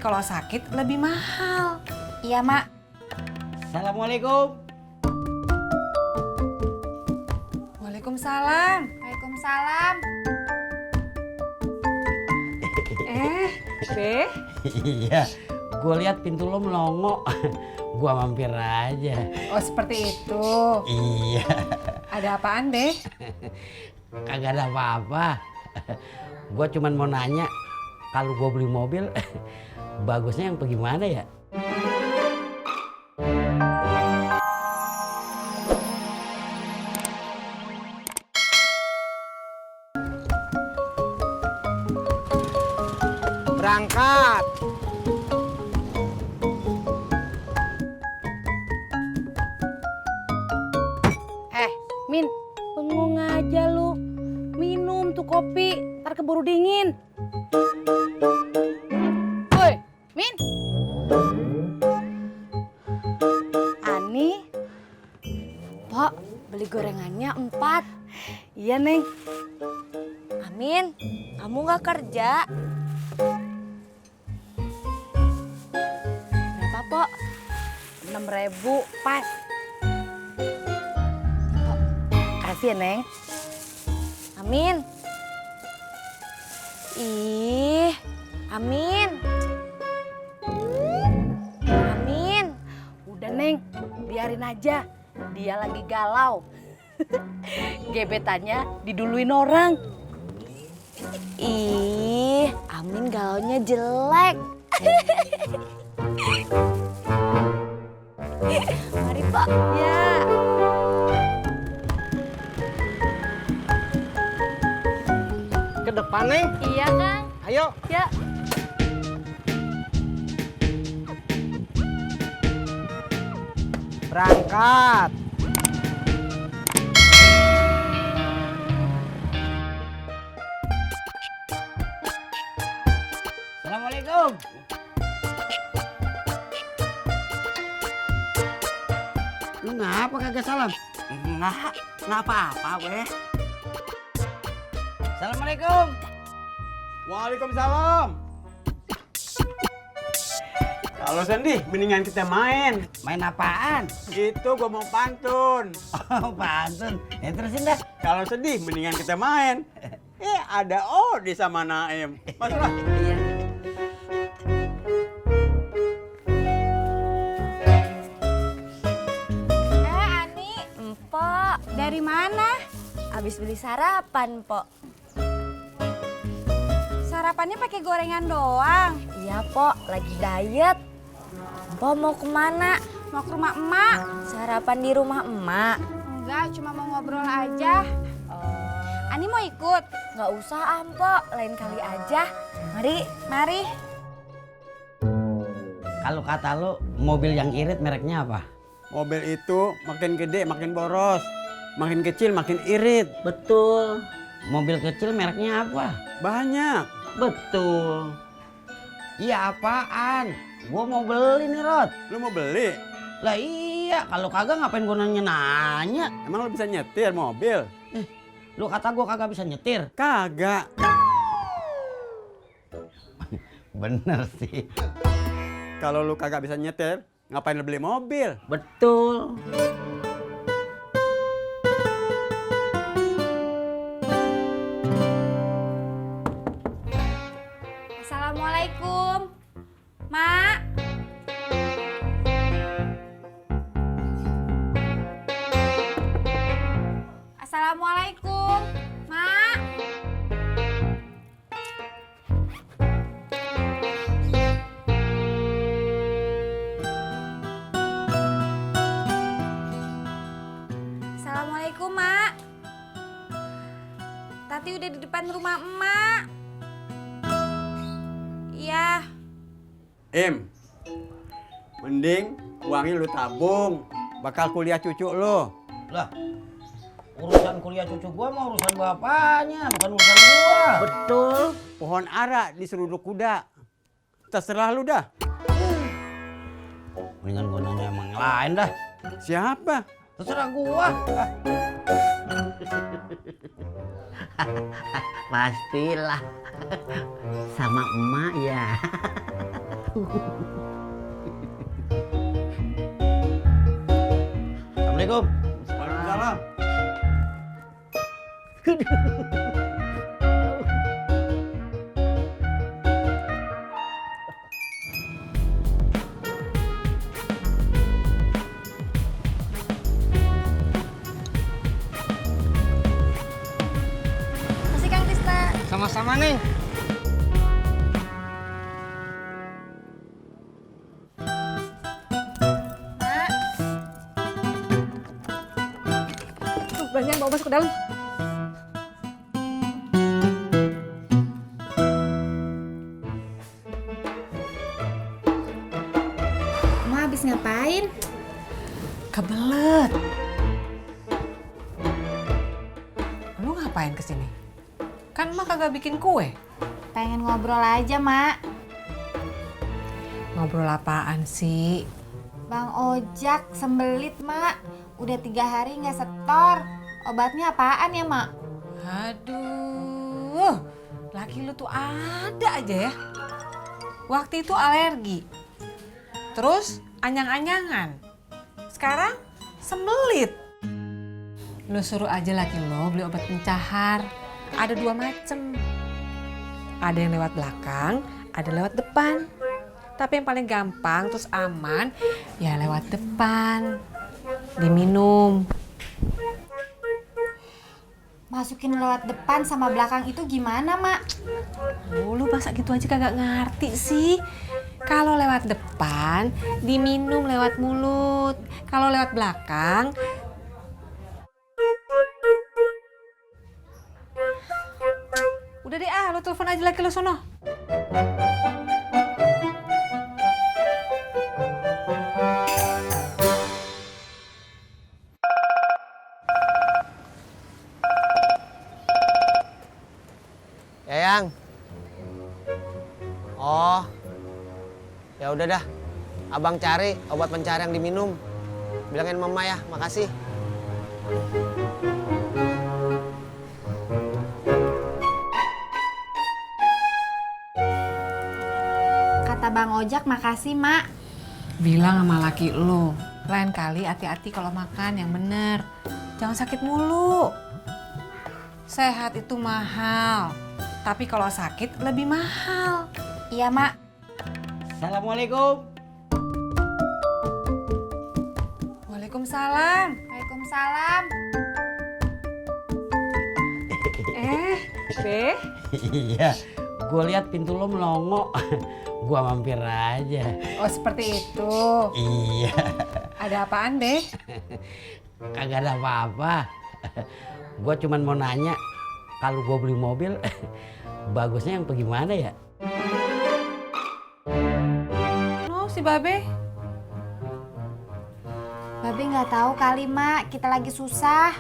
kalau sakit lebih mahal. Iya, Mak. Assalamualaikum. Waalaikumsalam. Waalaikumsalam. Be, Iya, gue lihat pintu lo melongo. Gue mampir aja. oh seperti itu. Iya. Ada apaan, Be? Kagak ada apa-apa. Gue cuman mau nanya, kalau gue beli mobil, bagusnya yang bagaimana ya? Berangkat. Min, bengong aja lu. Minum tuh kopi, ntar keburu dingin. Woi, Min. Ani. Pak, beli gorengannya 4. Iya, Neng. Amin, kamu nggak kerja? Berapa, Pok? 6.000 pas. Kasih ya, Neng. Amin. Ih, Amin. Amin. Udah, Neng. Biarin aja. Dia lagi galau. Gebetannya diduluin orang. Ih, Amin galaunya jelek. Mari, Pak. Ya. Ke depan, Neng. Iya, Kang. Ayo. Ya. Berangkat. Assalamualaikum. Lu ngapa kagak salam? Nggak apa-apa, weh. Assalamualaikum. Waalaikumsalam. Kalau sedih, mendingan kita main. Main apaan? Itu gua mau pantun. Oh, pantun. Ya terusin dah. Kalau sedih, mendingan kita main. Ada Odi sama Naim. Masuklah. Iya. Ani. Empok. Dari mana? Abis beli sarapan, Pok. Sarapannya pakai gorengan doang. Iya, Pok. Lagi diet. Empok mau kemana? Mau ke rumah emak? Sarapan di rumah emak. Enggak, cuma mau ngobrol aja. Ani mau ikut? Nggak usah, Empok. Lain kali aja. Mari. Mari. Kalau kata lu, mobil yang irit mereknya apa? Mobil itu makin gede, makin boros. Makin kecil, makin irit. Betul. Mobil kecil mereknya apa? Banyak. Betul. Iya apaan? Gua mau beli nih, Rod. Lu mau beli? Lah iya, kalau kagak ngapain gua nanya-nanya? Emang lu bisa nyetir mobil? Lu kata gua kagak bisa nyetir. Kagak. Bener sih. Kalau lu kagak bisa nyetir, ngapain lu beli mobil? Betul. Assalamualaikum. Mak. Assalamualaikum. Mak. Assalamualaikum, Mak. Tati udah di depan rumah emak. Iya. Mending uangnya lu tabung. Bakal kuliah cucu lu. Lah, urusan kuliah cucu gua mau urusan bapaknya, bukan urusan gua. Betul. Pohon ara di seruduk kuda. Terserah lu dah. Mendingan gua nanya emang yang lain dah. Siapa? Terserah gua. Pastilah sama emak ya. Assalamualaikum. Waalaikumsalam. Masih Kang Tisna. Sama-sama nih. Mak, Tuh, belanjaan bawa masuk ke dalam. Mak habis ngapain? Kebelet. Lu ngapain kesini? Kan emak kagak bikin kue. Pengen ngobrol aja, Mak. Ngobrol apaan sih? Bang Ojak sembelit, Mak. Udah 3 hari nggak setor. Obatnya apaan ya, Mak? Aduh, laki lu tuh ada aja ya. Waktu itu alergi. Terus anyang-anyangan. Sekarang sembelit. Lu suruh aja laki lo beli obat pencahar. Ada 2 macem. Ada yang lewat belakang, ada lewat depan. Tapi yang paling gampang terus aman ya lewat depan. Diminum. Masukin lewat depan sama belakang itu gimana, Mak? Oh, lu masa gitu aja kagak ngerti sih? Kalau lewat depan, diminum lewat mulut. Kalau lewat belakang, udah deh lu telepon aja lagi lu sono. Yayang. Oh. Ya udah dah. Abang cari obat pencahar yang diminum. Bilangin mama ya, makasih. Kata Bang Ojak makasih, Mak. Bilang sama laki lu, lain kali hati-hati kalau makan yang bener. Jangan sakit mulu. Sehat itu mahal, tapi kalau sakit lebih mahal. Iya, Mak. Assalamualaikum. Waalaikumsalam. Waalaikumsalam. Be, Iya, gue lihat pintu lo melongo. Gua mampir aja. oh seperti itu. Iya. Ada apaan, Be? Kagak ada apa-apa. Gue cuman mau nanya, kalau gue beli mobil, bagusnya yang bagaimana ya? No, si Babe. Babe nggak tahu kali, Mak. Kita lagi susah.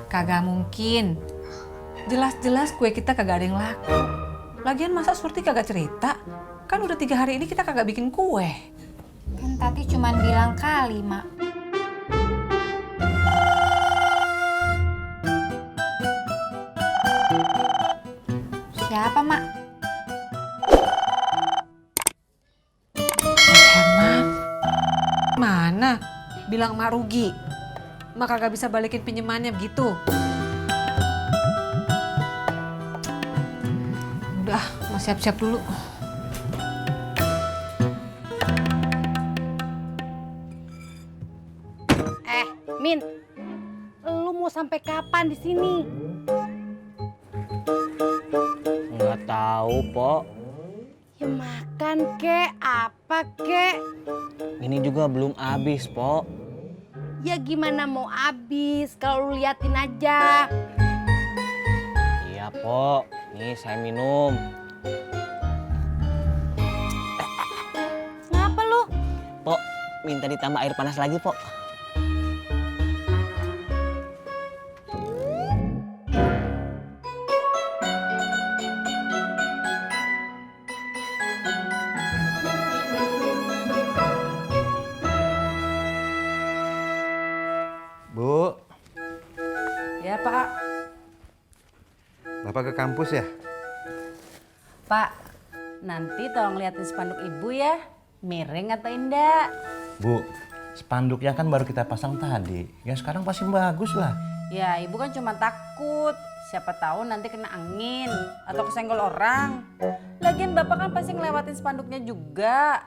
Kagak mungkin. Jelas-jelas kue kita kagak ada yang laku. Lagian masa Surti kagak cerita? Kan udah 3 hari ini kita kagak bikin kue. Kan Tati cuman bilang kali, Mak. Siapa, Mak? Herman. Mana? Bilang emak rugi. Emak kagak bisa balikin pinjemannya begitu. Udah, mau siap-siap dulu. Min, lu mau sampai kapan di sini? Nggak tahu, Pok. Ya makan kek, apa kek? Ini juga belum habis, Pok. Ya gimana mau habis kalau lu liatin aja. Iya, Pok. Nih saya minum. Ngapa lu? Pok, minta ditambah air panas lagi, Pok. Bu, Ya, Pak. Bapak ke kampus ya? Pak, Nanti tolong liatin spanduk ibu ya, miring atau indah. Bu, spanduknya kan baru kita pasang tadi. Ya sekarang pasti bagus lah. Ya ibu kan cuma takut, siapa tahu nanti kena angin atau kesenggol orang. Lagian bapak kan pasti ngelewatin spanduknya juga.